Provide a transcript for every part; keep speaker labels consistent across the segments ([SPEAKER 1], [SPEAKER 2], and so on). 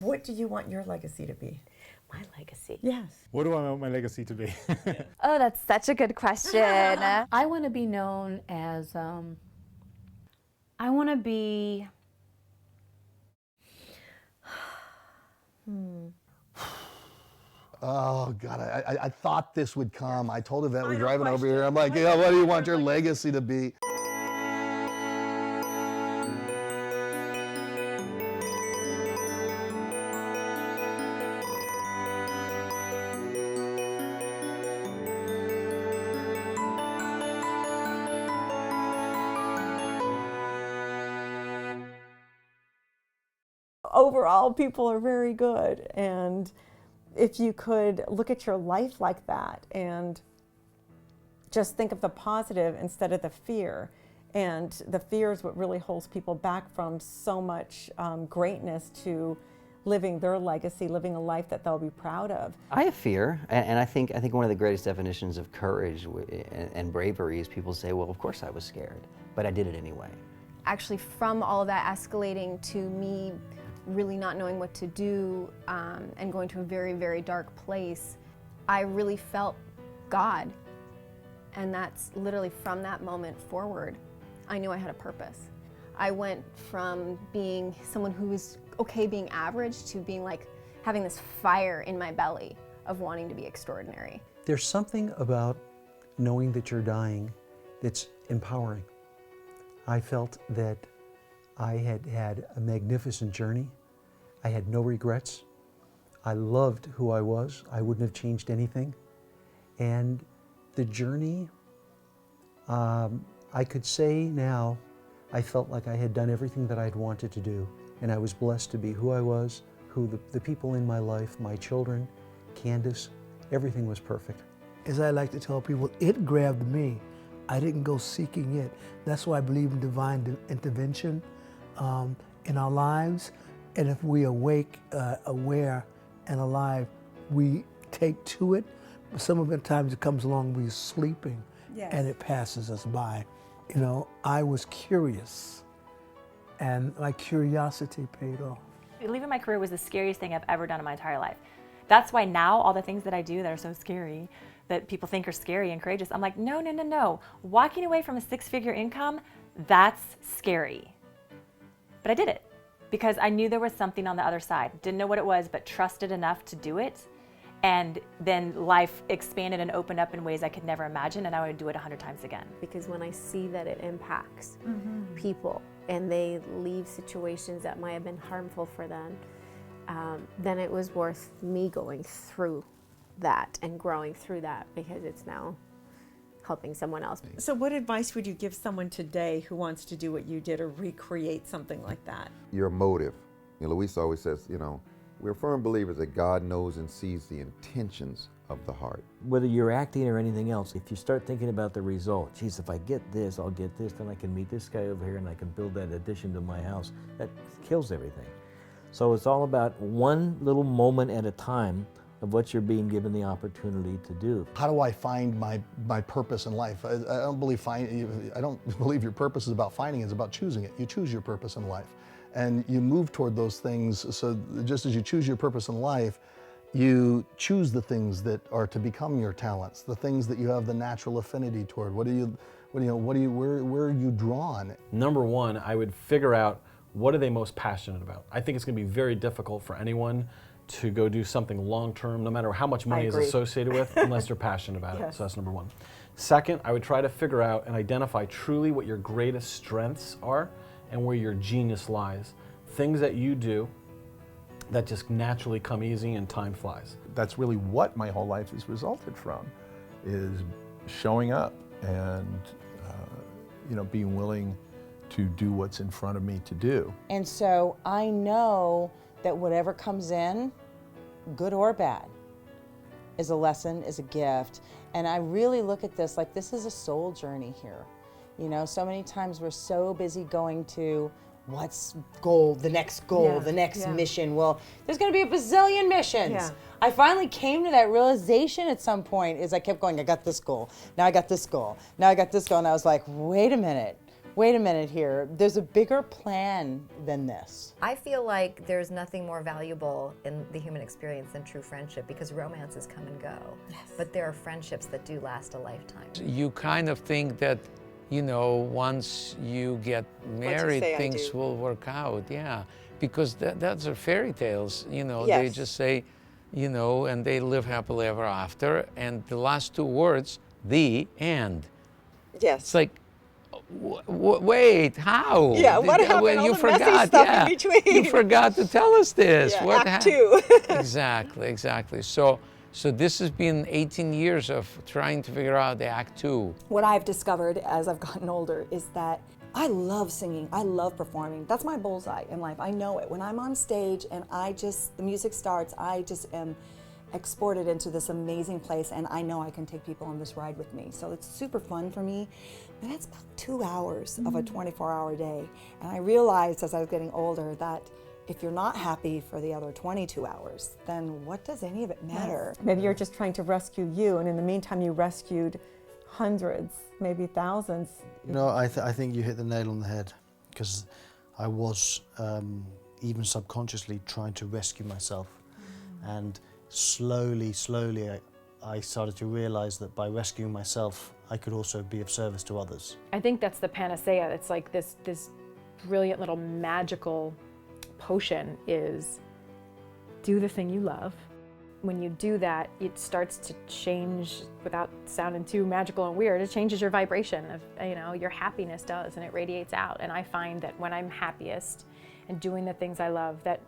[SPEAKER 1] What do you want your legacy to be?
[SPEAKER 2] My legacy.
[SPEAKER 1] Yes.
[SPEAKER 3] What do I want my legacy to be?
[SPEAKER 2] Oh, that's such a good question.
[SPEAKER 4] I want to be known as, I want to be,
[SPEAKER 5] Oh, God, I thought this would come. I told Yvette we're driving over here. I'm like, yeah, what do you want your legacy to be?
[SPEAKER 1] Overall, people are very good, and if you could look at your life like that and just think of the positive instead of the fear, and the fear is what really holds people back from so much greatness to living their legacy, living a life that they'll be proud of.
[SPEAKER 6] I have fear, and I think one of the greatest definitions of courage and bravery is people say, well, of course I was scared, but I did it anyway.
[SPEAKER 7] Actually, from all of that escalating to me really not knowing what to do and going to a very, very dark place, I really felt God. And that's literally from that moment forward, I knew I had a purpose. I went from being someone who was okay being average to being like having this fire in my belly of wanting to be extraordinary.
[SPEAKER 8] There's something about knowing that you're dying that's empowering. I felt that I had had a magnificent journey. I had no regrets. I loved who I was. I wouldn't have changed anything. And the journey, I could say now, I felt like I had done everything that I'd wanted to do. And I was blessed to be who I was, who the people in my life, my children, Candace, everything was perfect.
[SPEAKER 9] As I like to tell people, it grabbed me. I didn't go seeking it. That's why I believe in divine intervention in our lives. And if we awake, aware, and alive, we take to it. But some of the times it comes along, we're sleeping, yes, and it passes us by. You know, I was curious, and my curiosity paid off.
[SPEAKER 10] Leaving my career was the scariest thing I've ever done in my entire life. That's why now all the things that I do that are so scary, that people think are scary and courageous, I'm like, no, no, no, no. Walking away from a six-figure income, that's scary. But I did it because I knew there was something on the other side. Didn't know what it was, but trusted enough to do it. And then life expanded and opened up in ways I could never imagine, and I would do it 100 times again.
[SPEAKER 2] Because when I see that it impacts people and they leave situations that might have been harmful for them, then it was worth me going through that and growing through that, because it's now helping someone else.
[SPEAKER 1] So what advice would you give someone today who wants to do what you did or recreate something like that?
[SPEAKER 11] Your motive. You know, Louisa always says, you know, we're firm believers that God knows and sees the intentions of the heart.
[SPEAKER 12] Whether you're acting or anything else, if you start thinking about the result, geez, if I get this, I'll get this, then I can meet this guy over here and I can build that addition to my house, that kills everything. So it's all about one little moment at a time of what you're being given the opportunity to do.
[SPEAKER 5] How do I find my purpose in life? I don't believe your purpose is about finding it, it's about choosing it. You choose your purpose in life, and you move toward those things. So just as you choose your purpose in life, you choose the things that are to become your talents, the things that you have the natural affinity toward. Where are you drawn?
[SPEAKER 13] Number one, I would figure out what are they most passionate about. I think it's going to be very difficult for anyone to go do something long-term, no matter how much money is associated with, unless they're passionate about it. So that's number one. Second, I would try to figure out and identify truly what your greatest strengths are and where your genius lies. Things that you do that just naturally come easy and time flies.
[SPEAKER 3] That's really what my whole life has resulted from, is showing up and being willing to do what's in front of me to do.
[SPEAKER 14] And so I know that whatever comes in, good or bad, is a lesson, is a gift. And I really look at this like this is a soul journey here. You know, so many times we're so busy going to what's the next mission. Well, there's gonna be a bazillion missions. Yeah. I finally came to that realization at some point as I kept going, I got this goal, now I got this goal, now I got this goal, and I was like, wait a minute, wait a minute here, there's a bigger plan than this.
[SPEAKER 15] I feel like there's nothing more valuable in the human experience than true friendship, because romances come and go. Yes. But there are friendships that do last a lifetime.
[SPEAKER 16] You kind of think that, you know, once you get married, things will work out. Yeah, because that's fairy tales, you know.
[SPEAKER 1] Yes.
[SPEAKER 16] They just say, you know, and they live happily ever after. And the last two words, the end.
[SPEAKER 1] Yes.
[SPEAKER 16] It's like, wait, how?
[SPEAKER 1] Yeah, what happened?
[SPEAKER 16] Well,
[SPEAKER 1] All
[SPEAKER 16] you
[SPEAKER 1] the
[SPEAKER 16] forgot,
[SPEAKER 1] messy stuff in between.
[SPEAKER 16] You forgot to tell us this.
[SPEAKER 1] Yeah,
[SPEAKER 16] What
[SPEAKER 1] Act 2.
[SPEAKER 16] Exactly. So this has been 18 years of trying to figure out the Act 2.
[SPEAKER 17] What I've discovered as I've gotten older is that I love singing, I love performing. That's my bullseye in life, I know it. When I'm on stage and the music starts, I just am exported into this amazing place, and I know I can take people on this ride with me. So it's super fun for me. And that's about 2 hours of a 24-hour day. And I realized as I was getting older that if you're not happy for the other 22 hours, then what does any of it matter?
[SPEAKER 1] Maybe you're just trying to rescue you, and in the meantime you rescued hundreds, maybe thousands.
[SPEAKER 18] You know, I think you hit the nail on the head, because I was even subconsciously trying to rescue myself. And slowly, I started to realize that by rescuing myself, I could also be of service to others.
[SPEAKER 19] I think that's the panacea. It's like this brilliant little magical potion is do the thing you love. When you do that, it starts to change, without sounding too magical and weird, it changes your vibration of, you know, your happiness does, and it radiates out. And I find that when I'm happiest and doing the things I love, that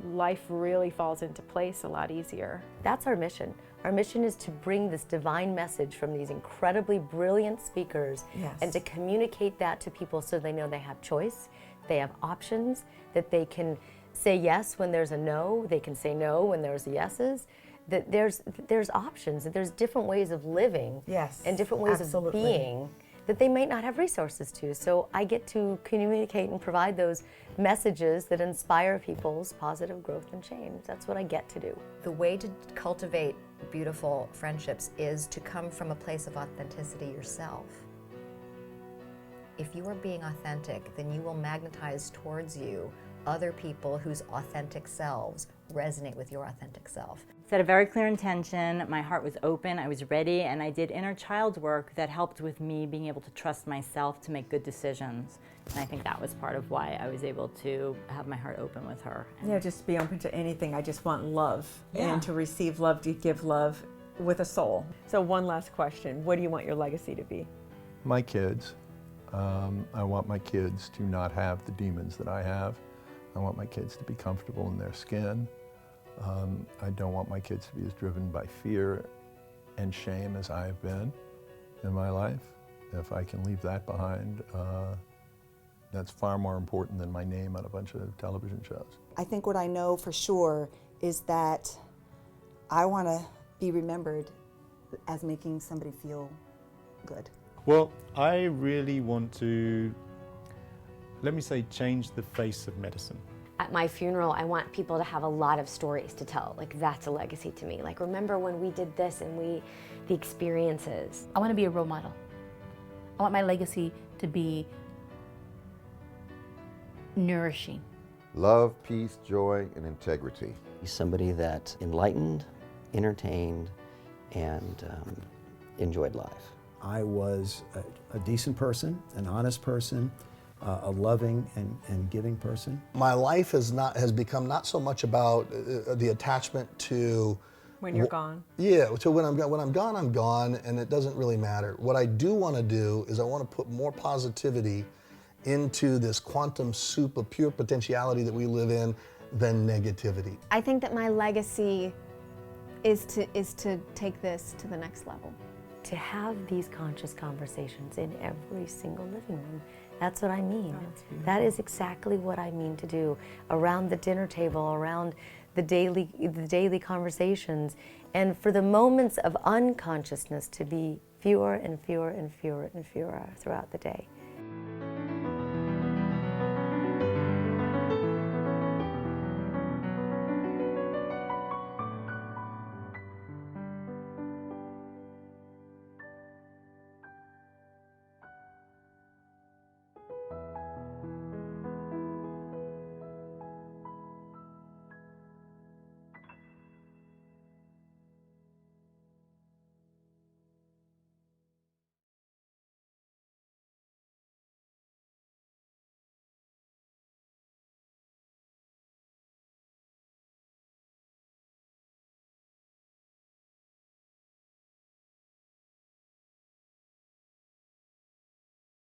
[SPEAKER 19] life really falls into place a lot easier.
[SPEAKER 15] That's our mission. Our mission is to bring this divine message from these incredibly brilliant speakers, and to communicate that to people so they know they have choice, they have options, that they can say yes when there's a no, they can say no when there's yeses, that there's options, that there's different ways of living, and different ways of being that they might not have resources to. So I get to communicate and provide those messages that inspire people's positive growth and change. That's what I get to do. The way to cultivate beautiful friendships is to come from a place of authenticity yourself. If you are being authentic, then you will magnetize towards you other people whose authentic selves resonate with your authentic self.
[SPEAKER 20] Set a very clear intention, my heart was open, I was ready, and I did inner child work that helped with me being able to trust myself to make good decisions. And I think that was part of why I was able to have my heart open with her.
[SPEAKER 1] Yeah, just be open to anything. I just want love, and to receive love, to give love with a soul. So one last question, what do you want your legacy to be?
[SPEAKER 3] My kids. I want my kids to not have the demons that I have. I want my kids to be comfortable in their skin. I don't want my kids to be as driven by fear and shame as I've been in my life. If I can leave that behind, that's far more important than my name on a bunch of television shows.
[SPEAKER 17] I think what I know for sure is that I want to be remembered as making somebody feel good.
[SPEAKER 21] Well, I really want to, let me say, change the face of medicine.
[SPEAKER 22] At my funeral, I want people to have a lot of stories to tell. Like, that's a legacy to me. Like, remember when we did this and the experiences.
[SPEAKER 4] I want to be a role model. I want my legacy to be nourishing.
[SPEAKER 11] Love, peace, joy, and integrity.
[SPEAKER 6] He's somebody that enlightened, entertained, and enjoyed life.
[SPEAKER 23] I was a decent person, an honest person, a loving and giving person.
[SPEAKER 5] My life has become not so much about the attachment to
[SPEAKER 1] when you're gone.
[SPEAKER 5] Yeah, so when I'm gone, I'm gone, and it doesn't really matter. What I do want to do is I want to put more positivity into this quantum soup of pure potentiality that we live in than negativity.
[SPEAKER 7] I think that my legacy is to take this to the next level.
[SPEAKER 22] To have these conscious conversations in every single living room. That's what I mean. That is exactly what I mean to do. Around the dinner table, around the daily conversations, and for the moments of unconsciousness to be fewer and fewer and fewer and fewer throughout the day.